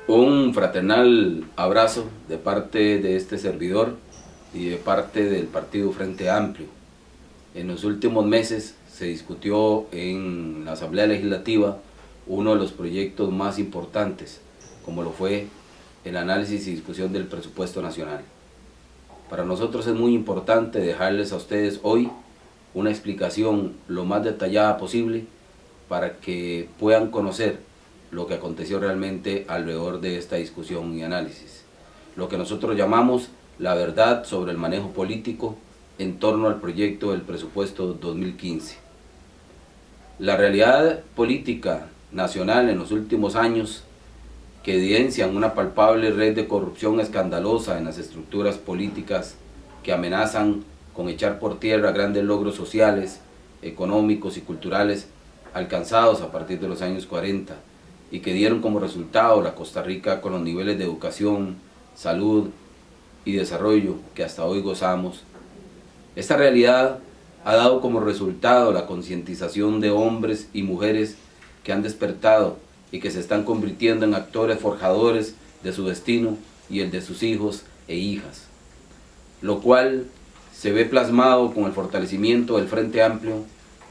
Un fraternal abrazo de parte de este servidor y de parte del Partido Frente Amplio. En los últimos meses se discutió en la Asamblea Legislativa uno de los proyectos más importantes, como lo fue el análisis y discusión del presupuesto nacional. Para nosotros es muy importante dejarles a ustedes hoy una explicación lo más detallada posible para que puedan conocer lo que aconteció realmente alrededor de esta discusión y análisis. Lo que nosotros llamamos la verdad sobre el manejo político en torno al proyecto del presupuesto 2015. La realidad política nacional en los últimos años, que evidencian una palpable red de corrupción escandalosa en las estructuras políticas que amenazan con echar por tierra grandes logros sociales, económicos y culturales alcanzados a partir de los años 40 y que dieron como resultado la Costa Rica con los niveles de educación, salud y desarrollo que hasta hoy gozamos. Esta realidad ha dado como resultado la concientización de hombres y mujeres que han despertado y que se están convirtiendo en actores forjadores de su destino y el de sus hijos e hijas, lo cual se ve plasmado con el fortalecimiento del Frente Amplio,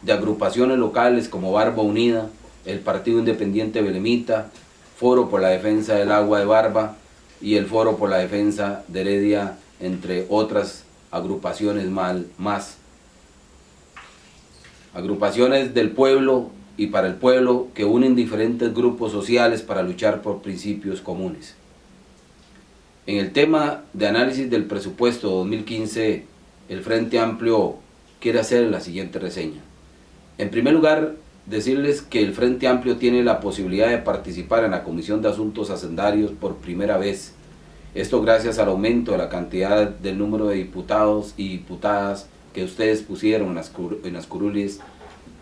de agrupaciones locales como Barba Unida, el Partido Independiente Belemita, Foro por la Defensa del Agua de Barba y el Foro por la Defensa de Heredia, entre otras agrupaciones más. Agrupaciones del pueblo y para el pueblo que unen diferentes grupos sociales para luchar por principios comunes. En el tema de análisis del presupuesto 2015, el Frente Amplio quiere hacer la siguiente reseña. En primer lugar, decirles que el Frente Amplio tiene la posibilidad de participar en la Comisión de Asuntos Hacendarios por primera vez. Esto gracias al aumento de la cantidad del número de diputados y diputadas que ustedes pusieron en las curules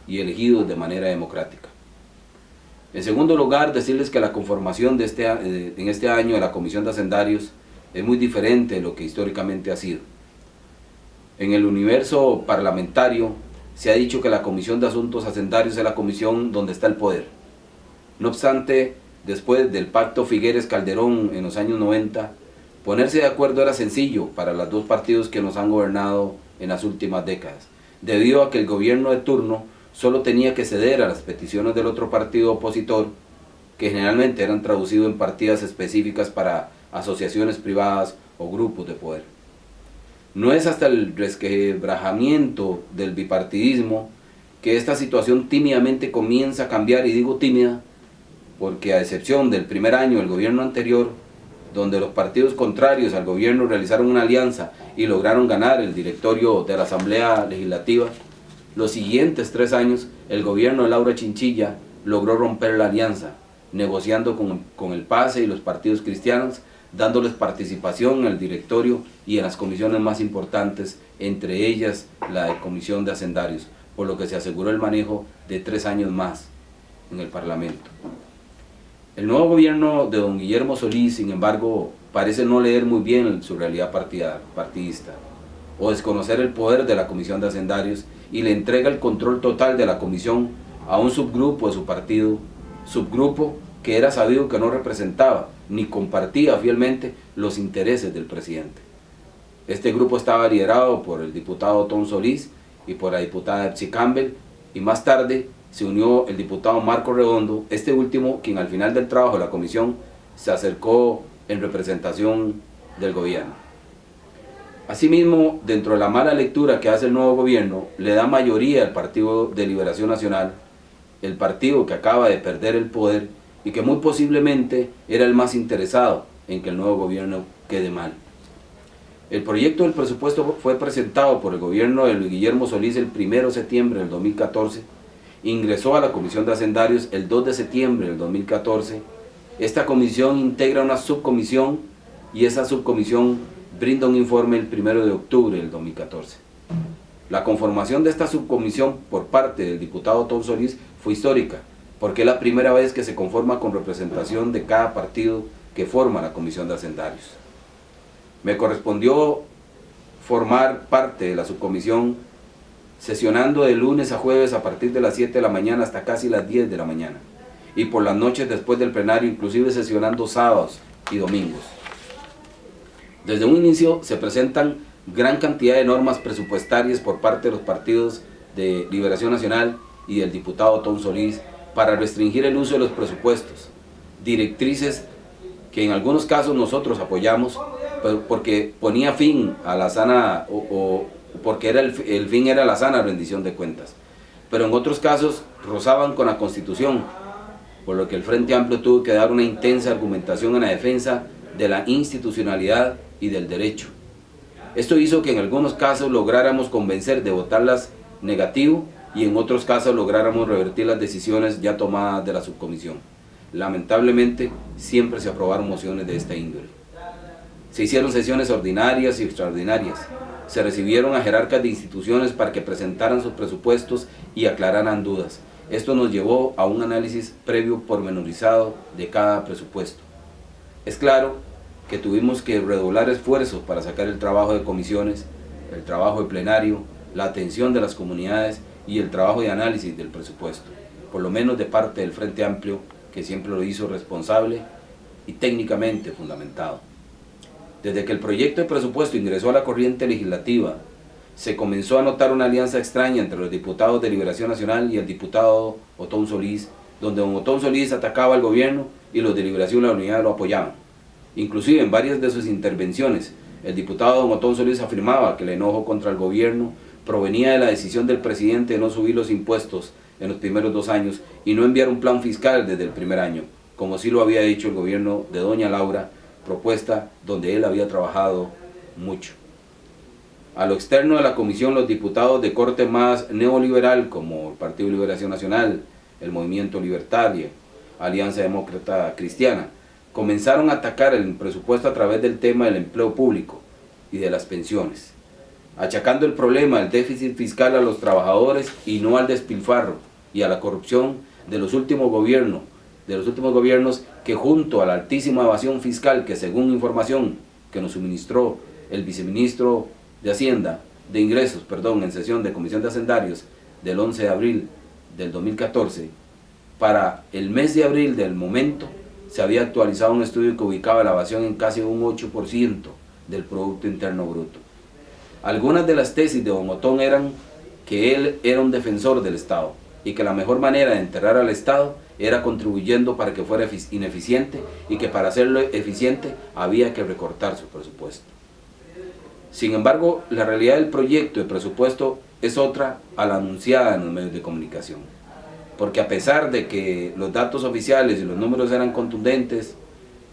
y elegidos de manera democrática. En segundo lugar, decirles que la conformación en este año de la Comisión de Hacendarios es muy diferente de lo que históricamente ha sido. En el universo parlamentario se ha dicho que la Comisión de Asuntos Hacendarios es la comisión donde está el poder. No obstante, después del pacto Figueres-Calderón en los años 90, ponerse de acuerdo era sencillo para los dos partidos que nos han gobernado en las últimas décadas, debido a que el gobierno de turno solo tenía que ceder a las peticiones del otro partido opositor, que generalmente eran traducidos en partidas específicas para asociaciones privadas o grupos de poder. No es hasta el resquebrajamiento del bipartidismo que esta situación tímidamente comienza a cambiar, y digo tímida porque a excepción del primer año del gobierno anterior, donde los partidos contrarios al gobierno realizaron una alianza y lograron ganar el directorio de la Asamblea Legislativa, los siguientes 3 años el gobierno de Laura Chinchilla logró romper la alianza, negociando con el PACE y los partidos cristianos, dándoles participación en el directorio y en las comisiones más importantes, entre ellas la de Comisión de Hacendarios, por lo que se aseguró el manejo de 3 años más en el Parlamento. El nuevo gobierno de don Guillermo Solís, sin embargo, parece no leer muy bien su realidad partidista, o desconocer el poder de la Comisión de Hacendarios, y le entrega el control total de la comisión a un subgrupo de su partido, subgrupo que era sabido que no representaba ni compartía fielmente los intereses del presidente. Este grupo estaba liderado por el diputado Tom Solís y por la diputada Epsi Campbell, y más tarde se unió el diputado Marco Redondo, este último quien al final del trabajo de la comisión se acercó en representación del gobierno. Asimismo, dentro de la mala lectura que hace el nuevo gobierno, le da mayoría al Partido de Liberación Nacional, el partido que acaba de perder el poder y que muy posiblemente era el más interesado en que el nuevo gobierno quede mal. El proyecto del presupuesto fue presentado por el gobierno de Luis Guillermo Solís el 1 de septiembre del 2014, ingresó a la Comisión de Hacendarios el 2 de septiembre del 2014, esta comisión integra una subcomisión y esa subcomisión brinda un informe el 1 de octubre del 2014. La conformación de esta subcomisión por parte del diputado Tom Solís fue histórica, porque es la primera vez que se conforma con representación de cada partido que forma la Comisión de Hacendarios. Me correspondió formar parte de la subcomisión, sesionando de lunes a jueves a partir de las 7 de la mañana hasta casi las 10 de la mañana, y por las noches después del plenario, inclusive sesionando sábados y domingos. Desde un inicio se presentan gran cantidad de normas presupuestarias por parte de los partidos de Liberación Nacional y del diputado Otón Solís para restringir el uso de los presupuestos, directrices que en algunos casos nosotros apoyamos porque ponía fin a la sana o porque el fin era la sana rendición de cuentas, pero en otros casos rozaban con la Constitución, por lo que el Frente Amplio tuvo que dar una intensa argumentación en la defensa de la institucionalidad y del derecho. Esto hizo que en algunos casos lográramos convencer de votarlas negativo y en otros casos lográramos revertir las decisiones ya tomadas de la subcomisión. Lamentablemente, siempre se aprobaron mociones de esta índole. Se hicieron sesiones ordinarias y extraordinarias. Se recibieron a jerarcas de instituciones para que presentaran sus presupuestos y aclararan dudas. Esto nos llevó a un análisis previo pormenorizado de cada presupuesto. Es claro que tuvimos que redoblar esfuerzos para sacar el trabajo de comisiones, el trabajo de plenario, la atención de las comunidades y el trabajo de análisis del presupuesto, por lo menos de parte del Frente Amplio, que siempre lo hizo responsable y técnicamente fundamentado. Desde que el proyecto de presupuesto ingresó a la corriente legislativa, se comenzó a notar una alianza extraña entre los diputados de Liberación Nacional y el diputado Otón Solís, donde don Otón Solís atacaba al gobierno y los de Liberación y la Unidad lo apoyaban. Inclusive en varias de sus intervenciones, el diputado don Otón Solís afirmaba que el enojo contra el gobierno provenía de la decisión del presidente de no subir los impuestos en los primeros 2 años y no enviar un plan fiscal desde el primer año, como sí lo había hecho el gobierno de doña Laura, propuesta donde él había trabajado mucho. A lo externo de la comisión, los diputados de corte más neoliberal, como el Partido de Liberación Nacional, el Movimiento Libertario, Alianza Demócrata Cristiana, comenzaron a atacar el presupuesto a través del tema del empleo público y de las pensiones, achacando el problema del déficit fiscal a los trabajadores y no al despilfarro y a la corrupción de los últimos gobiernos que junto a la altísima evasión fiscal que según información que nos suministró el viceministro de Hacienda, de Ingresos, en sesión de Comisión de Hacendarios del 11 de abril del 2014, para el mes de abril del momento se había actualizado un estudio que ubicaba la evasión en casi un 8% del Producto Interno Bruto. Algunas de las tesis de don Otón eran que él era un defensor del Estado y que la mejor manera de enterrar al Estado era contribuyendo para que fuera ineficiente y que para hacerlo eficiente había que recortar su presupuesto. Sin embargo, la realidad del proyecto de presupuesto es otra a la anunciada en los medios de comunicación, porque a pesar de que los datos oficiales y los números eran contundentes,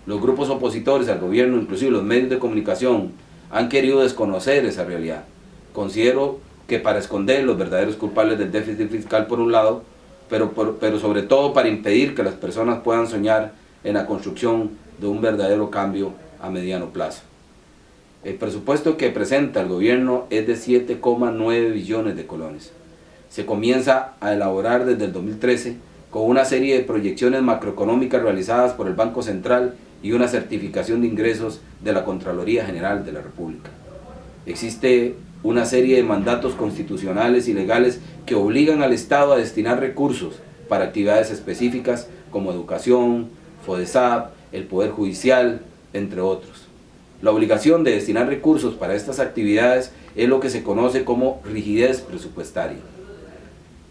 los grupos opositores al gobierno, inclusive los medios de comunicación, han querido desconocer esa realidad. Considero que para esconder los verdaderos culpables del déficit fiscal por un lado, pero sobre todo para impedir que las personas puedan soñar en la construcción de un verdadero cambio a mediano plazo. El presupuesto que presenta el gobierno es de 7,9 billones de colones. Se comienza a elaborar desde el 2013 con una serie de proyecciones macroeconómicas realizadas por el Banco Central y una certificación de ingresos de la Contraloría General de la República. Existe una serie de mandatos constitucionales y legales que obligan al Estado a destinar recursos para actividades específicas como educación, FODESAP, el Poder Judicial, entre otros. La obligación de destinar recursos para estas actividades es lo que se conoce como rigidez presupuestaria.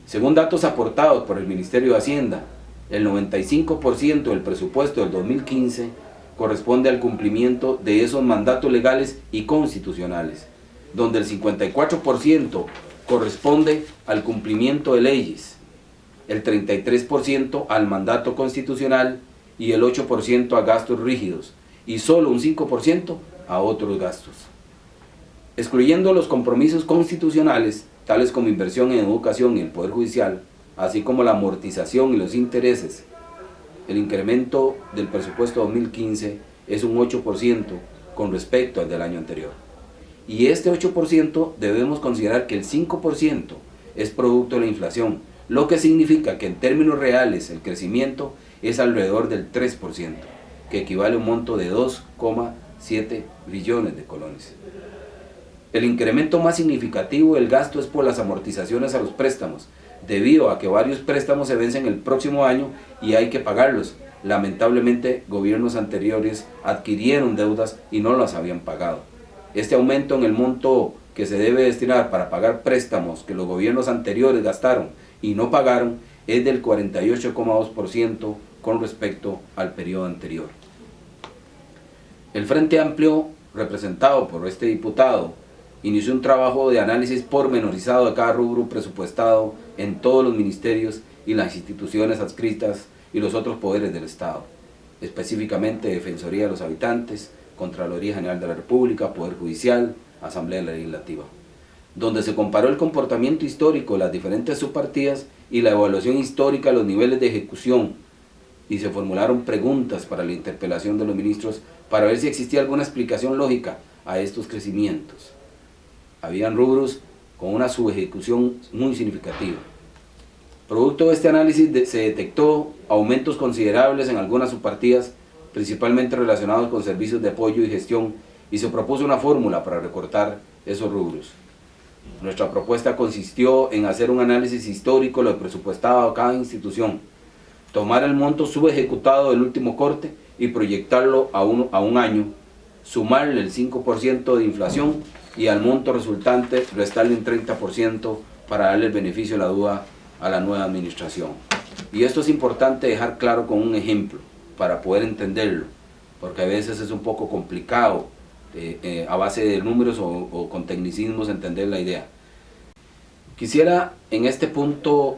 Según datos aportados por el Ministerio de Hacienda, el 95% del presupuesto del 2015 corresponde al cumplimiento de esos mandatos legales y constitucionales, donde el 54% corresponde al cumplimiento de leyes, el 33% al mandato constitucional y el 8% a gastos rígidos y solo un 5% a otros gastos. Excluyendo los compromisos constitucionales, tales como inversión en educación y el Poder Judicial, así como la amortización y los intereses, el incremento del presupuesto 2015 es un 8% con respecto al del año anterior. Y este 8% debemos considerar que el 5% es producto de la inflación, lo que significa que en términos reales el crecimiento es alrededor del 3%, que equivale a un monto de 2,7 billones de colones. El incremento más significativo del gasto es por las amortizaciones a los préstamos, debido a que varios préstamos se vencen el próximo año y hay que pagarlos. Lamentablemente, gobiernos anteriores adquirieron deudas y no las habían pagado. Este aumento en el monto que se debe destinar para pagar préstamos que los gobiernos anteriores gastaron y no pagaron es del 48,2% con respecto al periodo anterior. El Frente Amplio, representado por este diputado, inició un trabajo de análisis pormenorizado de cada rubro presupuestado en todos los ministerios y las instituciones adscritas y los otros poderes del Estado, específicamente Defensoría de los Habitantes, Contraloría General de la República, Poder Judicial, Asamblea Legislativa, donde se comparó el comportamiento histórico de las diferentes subpartidas y la evaluación histórica de los niveles de ejecución, y se formularon preguntas para la interpelación de los ministros para ver si existía alguna explicación lógica a estos crecimientos. Habían rubros con una subejecución muy significativa. Producto de este análisis se detectó aumentos considerables en algunas subpartidas, principalmente relacionados con servicios de apoyo y gestión, y se propuso una fórmula para recortar esos rubros. Nuestra propuesta consistió en hacer un análisis histórico de lo presupuestado a cada institución, tomar el monto subejecutado del último corte y proyectarlo a un año, sumarle el 5% de inflación y al monto resultante restarle un 30% para darle el beneficio de la duda a la nueva administración. Y esto es importante dejar claro con un ejemplo para poder entenderlo, porque a veces es un poco complicado a base de números o con tecnicismos entender la idea. Quisiera en este punto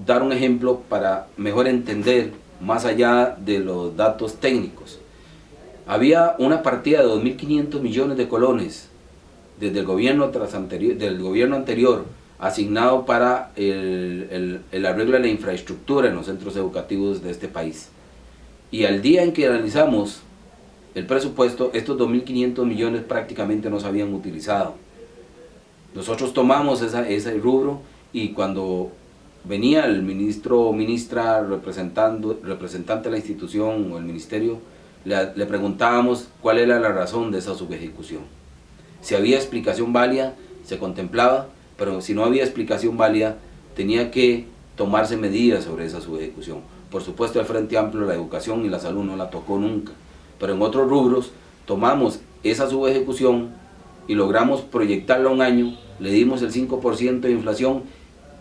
dar un ejemplo para mejor entender más allá de los datos técnicos. Había una partida de 2.500 millones de colones desde el gobierno anterior asignado para el arreglo de la infraestructura en los centros educativos de este país. Y al día en que analizamos el presupuesto, estos 2.500 millones prácticamente no se habían utilizado. Nosotros tomamos ese rubro y cuando venía el ministro o ministra representante de la institución o el ministerio, le preguntábamos cuál era la razón de esa subejecución. Si había explicación válida, se contemplaba, pero si no había explicación válida, tenía que tomarse medidas sobre esa subejecución. Por supuesto, el Frente Amplio, la educación y la salud no la tocó nunca, pero en otros rubros tomamos esa subejecución y logramos proyectarla a un año, le dimos el 5% de inflación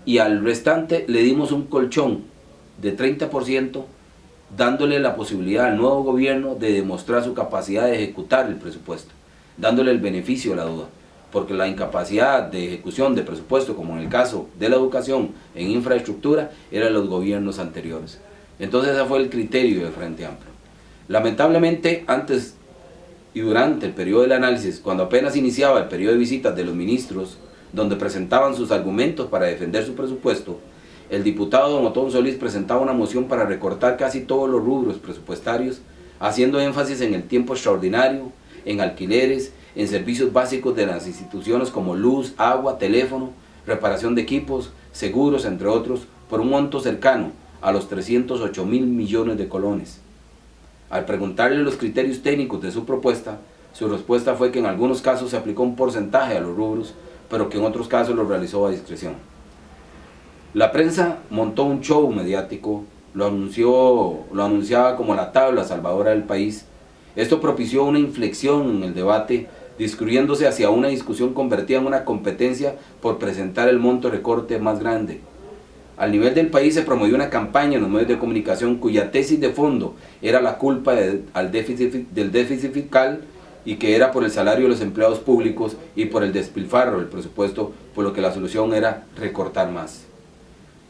y al restante le dimos un colchón de 30%, dándole la posibilidad al nuevo gobierno de demostrar su capacidad de ejecutar el presupuesto, dándole el beneficio de la duda, porque la incapacidad de ejecución de presupuesto, como en el caso de la educación en infraestructura, eran los gobiernos anteriores. Entonces ese fue el criterio del Frente Amplio. Lamentablemente, antes y durante el periodo del análisis, cuando apenas iniciaba el periodo de visitas de los ministros, donde presentaban sus argumentos para defender su presupuesto, el diputado don Otón Solís presentaba una moción para recortar casi todos los rubros presupuestarios, haciendo énfasis en el tiempo extraordinario, en alquileres, en servicios básicos de las instituciones como luz, agua, teléfono, reparación de equipos, seguros, entre otros, por un monto cercano a los 308.000 millones de colones. Al preguntarle los criterios técnicos de su propuesta, su respuesta fue que en algunos casos se aplicó un porcentaje a los rubros, pero que en otros casos lo realizó a discreción. La prensa montó un show mediático, lo anunciaba como la tabla salvadora del país. Esto propició una inflexión en el debate, discurriéndose hacia una discusión convertida en una competencia por presentar el monto de recorte más grande. Al nivel del país se promovió una campaña en los medios de comunicación cuya tesis de fondo era la culpa del déficit fiscal y que era por el salario de los empleados públicos y por el despilfarro del presupuesto, por lo que la solución era recortar más.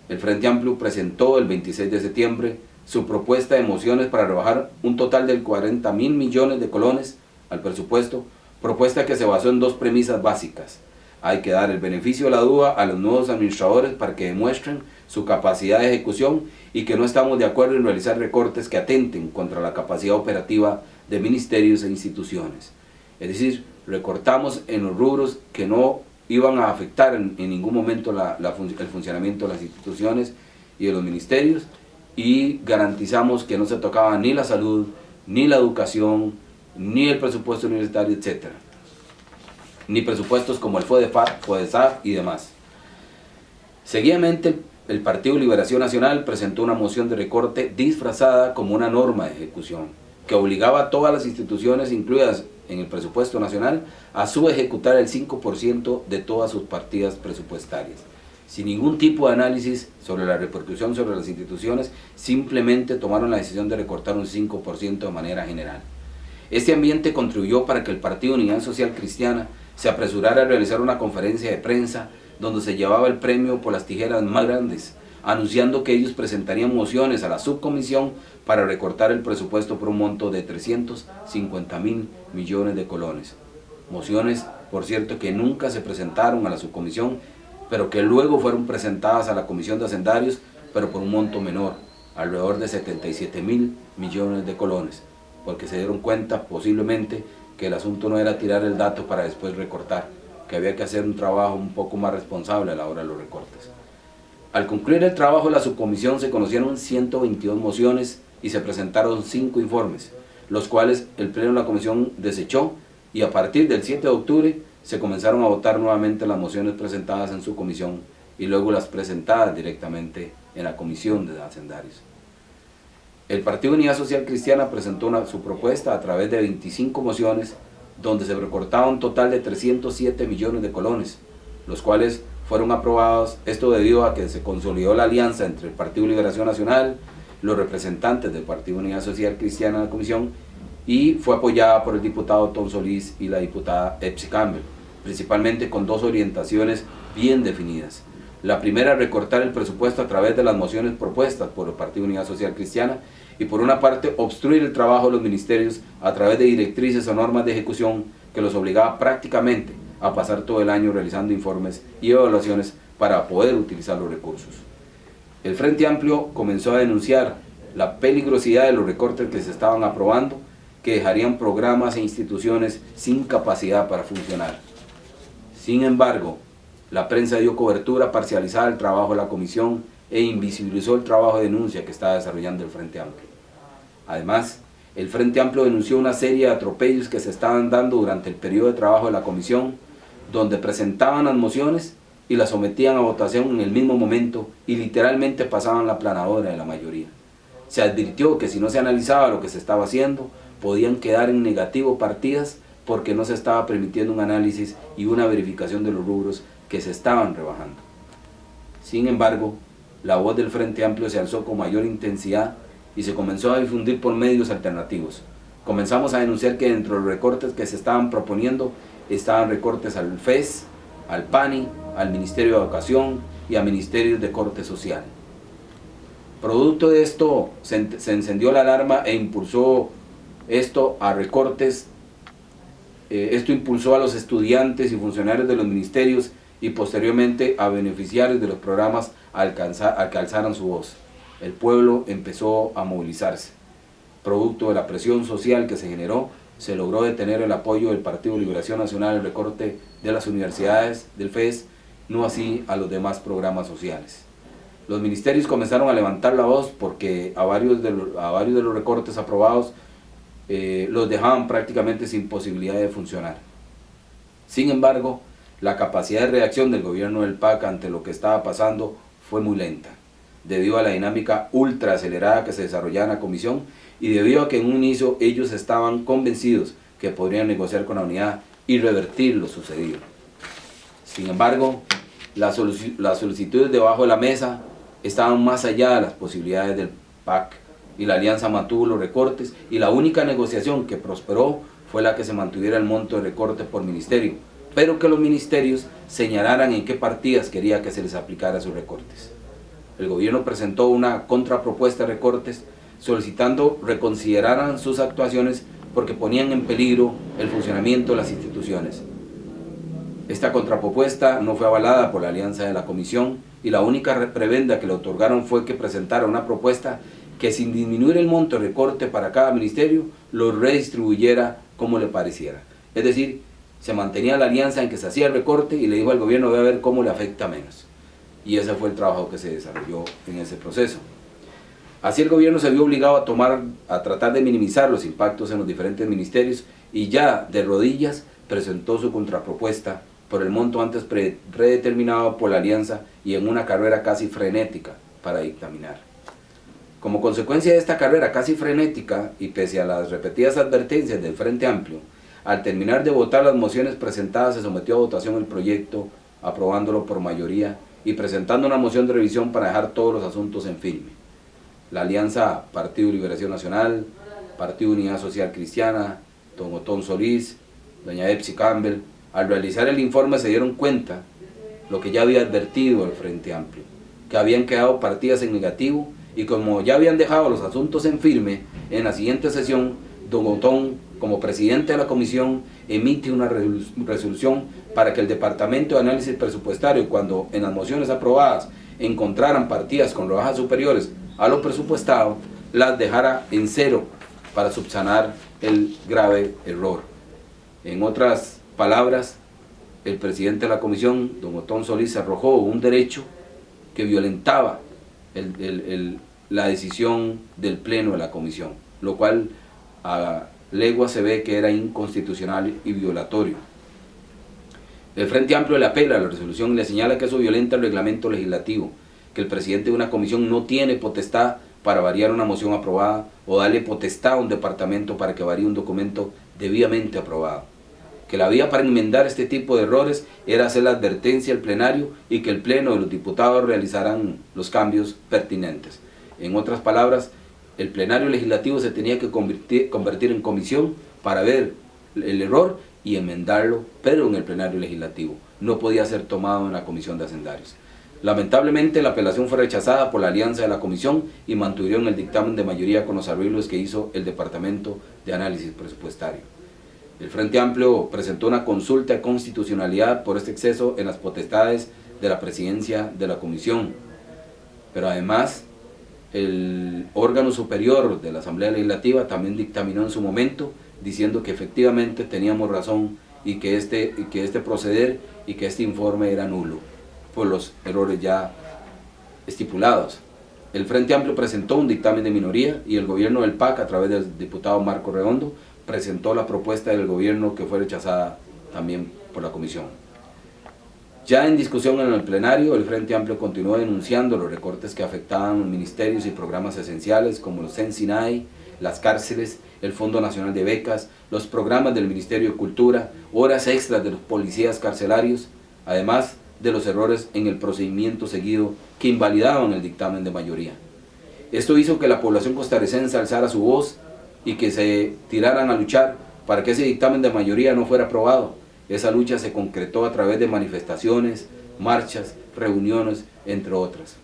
El Frente Amplio presentó el 26 de septiembre su propuesta de mociones para rebajar un total de 40.000 millones de colones al presupuesto, propuesta que se basó en dos premisas básicas. Hay que dar el beneficio de la duda a los nuevos administradores para que demuestren su capacidad de ejecución y que no estamos de acuerdo en realizar recortes que atenten contra la capacidad operativa de ministerios e instituciones. Es decir, recortamos en los rubros que no iban a afectar en ningún momento el funcionamiento de las instituciones y de los ministerios, y garantizamos que no se tocaba ni la salud, ni la educación, ni el presupuesto universitario, etc. Ni presupuestos como el FODESAF y demás. Seguidamente, el Partido Liberación Nacional presentó una moción de recorte disfrazada como una norma de ejecución, que obligaba a todas las instituciones incluidas en el presupuesto nacional a subejecutar el 5% de todas sus partidas presupuestarias. Sin ningún tipo de análisis sobre la repercusión sobre las instituciones, simplemente tomaron la decisión de recortar un 5% de manera general. Este ambiente contribuyó para que el Partido Unidad Social Cristiana se apresurara a realizar una conferencia de prensa donde se llevaba el premio por las tijeras más grandes, anunciando que ellos presentarían mociones a la subcomisión para recortar el presupuesto por un monto de 350.000 millones de colones. Mociones, por cierto, que nunca se presentaron a la subcomisión, pero que luego fueron presentadas a la Comisión de Hacendarios, pero por un monto menor, alrededor de 77.000 millones de colones, porque se dieron cuenta posiblemente que el asunto no era tirar el dato para después recortar, que había que hacer un trabajo un poco más responsable a la hora de los recortes. Al concluir el trabajo de la subcomisión se conocieron 122 mociones y se presentaron 5 informes, los cuales el pleno de la comisión desechó, y a partir del 7 de octubre se comenzaron a votar nuevamente las mociones presentadas en su comisión y luego las presentadas directamente en la comisión de hacendarios. El Partido Unidad Social Cristiana presentó su propuesta a través de 25 mociones donde se recortaba un total de 307 millones de colones, los cuales fueron aprobados, esto debido a que se consolidó la alianza entre el Partido Liberación Nacional, los representantes del Partido Unidad Social Cristiana en la comisión, y fue apoyada por el diputado Tom Solís y la diputada Epsi Campbell, principalmente con 2 orientaciones bien definidas. La primera, recortar el presupuesto a través de las mociones propuestas por el Partido Unidad Social Cristiana, y por una parte obstruir el trabajo de los ministerios a través de directrices o normas de ejecución que los obligaba prácticamente a pasar todo el año realizando informes y evaluaciones para poder utilizar los recursos. El Frente Amplio comenzó a denunciar la peligrosidad de los recortes que se estaban aprobando, que dejarían programas e instituciones sin capacidad para funcionar. Sin embargo, la prensa dio cobertura parcializada al trabajo de la comisión e invisibilizó el trabajo de denuncia que estaba desarrollando el Frente Amplio. Además, el Frente Amplio denunció una serie de atropellos que se estaban dando durante el periodo de trabajo de la comisión, donde presentaban las mociones y las sometían a votación en el mismo momento y literalmente pasaban la planadora de la mayoría. Se advirtió que si no se analizaba lo que se estaba haciendo, podían quedar en negativo partidas porque no se estaba permitiendo un análisis y una verificación de los rubros que se estaban rebajando. Sin embargo, la voz del Frente Amplio se alzó con mayor intensidad y se comenzó a difundir por medios alternativos. Comenzamos a denunciar que dentro de los recortes que se estaban proponiendo estaban recortes al FES, al PANI, al Ministerio de Educación y a ministerios de corte social. Producto de esto se encendió la alarma e impulsó esto a recortes. Esto impulsó a los estudiantes y funcionarios de los ministerios y posteriormente a beneficiarios de los programas a que alzaran su voz. El pueblo empezó a movilizarse. Producto de la presión social que se generó, se logró detener el apoyo del Partido Liberación Nacional al recorte de las universidades, del FES, no así a los demás programas sociales. Los ministerios comenzaron a levantar la voz porque a varios de los recortes aprobados los dejaban prácticamente sin posibilidad de funcionar. Sin embargo, la capacidad de reacción del gobierno del PAC ante lo que estaba pasando fue muy lenta, debido a la dinámica ultra acelerada que se desarrollaba en la comisión y debido a que en un inicio ellos estaban convencidos que podrían negociar con la unidad y revertir lo sucedido. Sin embargo, las solicitudes debajo de la mesa estaban más allá de las posibilidades del PAC y la alianza mantuvo los recortes y la única negociación que prosperó fue la que se mantuviera el monto de recorte por ministerio, pero que los ministerios señalaran en qué partidas quería que se les aplicara sus recortes. El gobierno presentó una contrapropuesta de recortes solicitando reconsideraran sus actuaciones porque ponían en peligro el funcionamiento de las instituciones. Esta contrapropuesta no fue avalada por la alianza de la comisión y la única prebenda que le otorgaron fue que presentara una propuesta que sin disminuir el monto de recorte para cada ministerio, lo redistribuyera como le pareciera. Es decir, se mantenía la alianza en que se hacía el recorte y le dijo al gobierno, voy a ver cómo le afecta menos. Y ese fue el trabajo que se desarrolló en ese proceso. Así el gobierno se vio obligado a tratar de minimizar los impactos en los diferentes ministerios y ya de rodillas presentó su contrapropuesta por el monto antes predeterminado por la alianza y en una carrera casi frenética para dictaminar. Como consecuencia de esta carrera casi frenética y pese a las repetidas advertencias del Frente Amplio, al terminar de votar las mociones presentadas se sometió a votación el proyecto, aprobándolo por mayoría y presentando una moción de revisión para dejar todos los asuntos en firme. La alianza Partido Liberación Nacional, Partido Unidad Social Cristiana, don Otón Solís, doña Epsi Campbell, al realizar el informe se dieron cuenta lo que ya había advertido el Frente Amplio, que habían quedado partidas en negativo y como ya habían dejado los asuntos en firme, en la siguiente sesión, don Otón, como presidente de la comisión, emite una resolución para que el Departamento de Análisis Presupuestario, cuando en las mociones aprobadas encontraran partidas con rebajas superiores a lo presupuestado, las dejara en cero para subsanar el grave error. En otras palabras, el presidente de la comisión, don Otón Solís, arrojó un derecho que violentaba la decisión del pleno de la comisión, lo cual a legua se ve que era inconstitucional y violatorio. El Frente Amplio le apela a la resolución y le señala que eso violenta el reglamento legislativo, que el presidente de una comisión no tiene potestad para variar una moción aprobada o darle potestad a un departamento para que varíe un documento debidamente aprobado, que la vía para enmendar este tipo de errores era hacer la advertencia al plenario y que el pleno de los diputados realizaran los cambios pertinentes. En otras palabras, el plenario legislativo se tenía que convertir en comisión para ver el error y enmendarlo, pero en el plenario legislativo. No podía ser tomado en la comisión de hacendarios. Lamentablemente la apelación fue rechazada por la alianza de la comisión y mantuvieron el dictamen de mayoría con los arreglos que hizo el Departamento de Análisis Presupuestario. El Frente Amplio presentó una consulta de constitucionalidad por este exceso en las potestades de la presidencia de la comisión, pero además el órgano superior de la Asamblea Legislativa también dictaminó en su momento diciendo que efectivamente teníamos razón y que este proceder y que este informe era nulo por los errores ya estipulados. El Frente Amplio presentó un dictamen de minoría y el gobierno del PAC, a través del diputado Marco Redondo, presentó la propuesta del gobierno que fue rechazada también por la comisión. Ya en discusión en el plenario, el Frente Amplio continuó denunciando los recortes que afectaban los ministerios y programas esenciales como los CENSINAI, las cárceles, el Fondo Nacional de Becas, los programas del Ministerio de Cultura, horas extras de los policías carcelarios, además de los errores en el procedimiento seguido que invalidaban el dictamen de mayoría. Esto hizo que la población costarricense alzara su voz y que se tiraran a luchar para que ese dictamen de mayoría no fuera aprobado. Esa lucha se concretó a través de manifestaciones, marchas, reuniones, entre otras.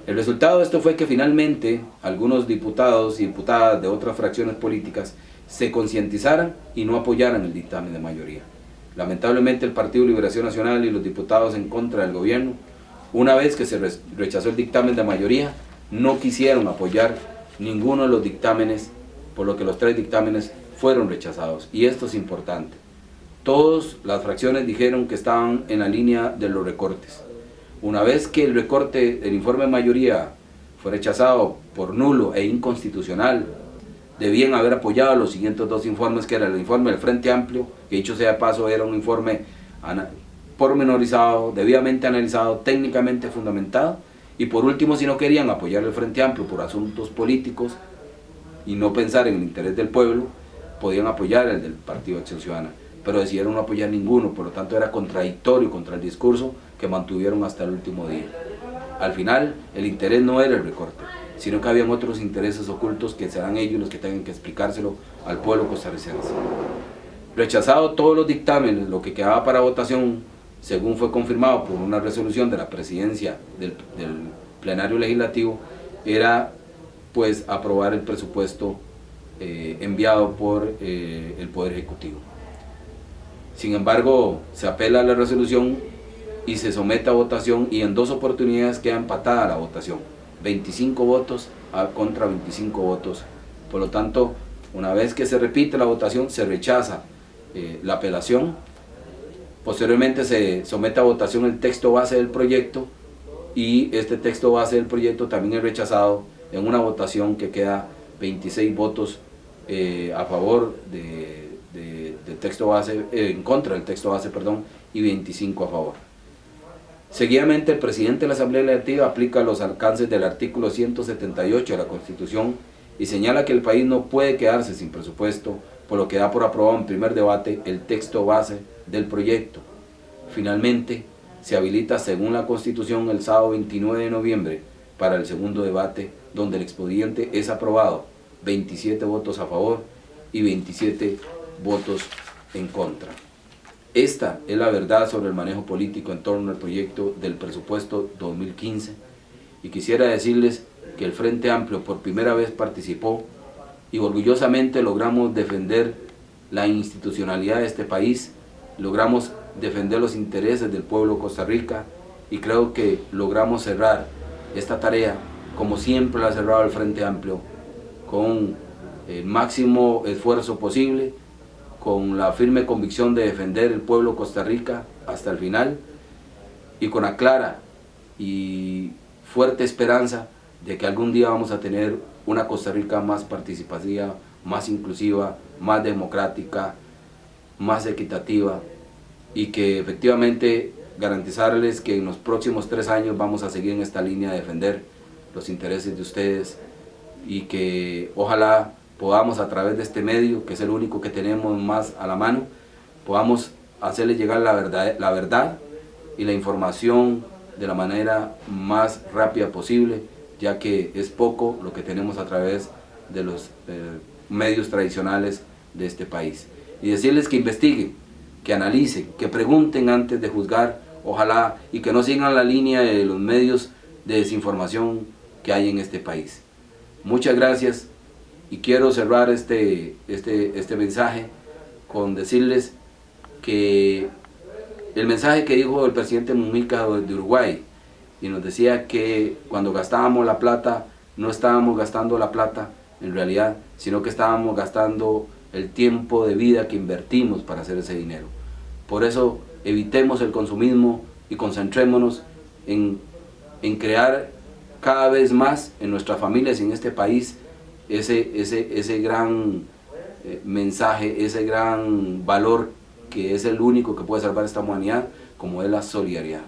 El resultado de esto fue que finalmente algunos diputados y diputadas de otras fracciones políticas se concientizaran y no apoyaran el dictamen de mayoría. Lamentablemente el Partido Liberación Nacional y los diputados en contra del gobierno, una vez que se rechazó el dictamen de mayoría, no quisieron apoyar ninguno de los dictámenes, por lo que los 3 dictámenes fueron rechazados. Y esto es importante. Todas las fracciones dijeron que estaban en la línea de los recortes. Una vez que el recorte del informe de mayoría fue rechazado por nulo e inconstitucional, debían haber apoyado los siguientes 2 informes, que era el informe del Frente Amplio, que dicho sea de paso era un informe pormenorizado, debidamente analizado, técnicamente fundamentado, y por último, si no querían apoyar el Frente Amplio por asuntos políticos y no pensar en el interés del pueblo, podían apoyar el del Partido Acción Ciudadana, pero decidieron no apoyar ninguno, por lo tanto era contradictorio contra el discurso que mantuvieron hasta el último día. Al final, el interés no era el recorte, sino que habían otros intereses ocultos que serán ellos los que tengan que explicárselo al pueblo costarricense. Rechazado todos los dictámenes, lo que quedaba para votación, según fue confirmado por una resolución de la presidencia del plenario legislativo, era pues aprobar el presupuesto enviado por el Poder Ejecutivo. Sin embargo, se apela a la resolución y se somete a votación y en 2 oportunidades queda empatada la votación. 25 votos contra 25 votos. Por lo tanto, una vez que se repite la votación, se rechaza la apelación. Posteriormente se somete a votación el texto base del proyecto y este texto base del proyecto también es rechazado en una votación que queda 26 votos a favor del texto base, en contra del texto base, perdón, y 25 a favor. Seguidamente, el presidente de la Asamblea Legislativa aplica los alcances del artículo 178 de la Constitución y señala que el país no puede quedarse sin presupuesto, por lo que da por aprobado en primer debate el texto base del proyecto. Finalmente, se habilita según la Constitución el sábado 29 de noviembre para el segundo debate, donde el expediente es aprobado, 27 votos a favor y 27 votos en contra. Esta es la verdad sobre el manejo político en torno al proyecto del presupuesto 2015, y quisiera decirles que el Frente Amplio por primera vez participó y orgullosamente logramos defender la institucionalidad de este país, logramos defender los intereses del pueblo de Costa Rica, y creo que logramos cerrar esta tarea como siempre la ha cerrado el Frente Amplio, con el máximo esfuerzo posible, con la firme convicción de defender el pueblo de Costa Rica hasta el final, y con la clara y fuerte esperanza de que algún día vamos a tener una Costa Rica más participativa, más inclusiva, más democrática, más equitativa, y que efectivamente garantizarles que en los próximos 3 años vamos a seguir en esta línea de defender los intereses de ustedes, y que ojalá podamos, a través de este medio, que es el único que tenemos más a la mano, podamos hacerles llegar la verdad y la información de la manera más rápida posible, ya que es poco lo que tenemos a través de los medios tradicionales de este país. Y decirles que investiguen, que analicen, que pregunten antes de juzgar, ojalá, y que no sigan la línea de los medios de desinformación que hay en este país. Muchas gracias, y quiero cerrar este mensaje con decirles que el mensaje que dijo el presidente Mujica de Uruguay, y nos decía que cuando gastábamos la plata, no estábamos gastando la plata en realidad, sino que estábamos gastando el tiempo de vida que invertimos para hacer ese dinero. Por eso evitemos el consumismo y concentrémonos en crear cada vez más en nuestras familias y en este país ese gran mensaje, ese gran valor que es el único que puede salvar esta humanidad, como es la solidaridad.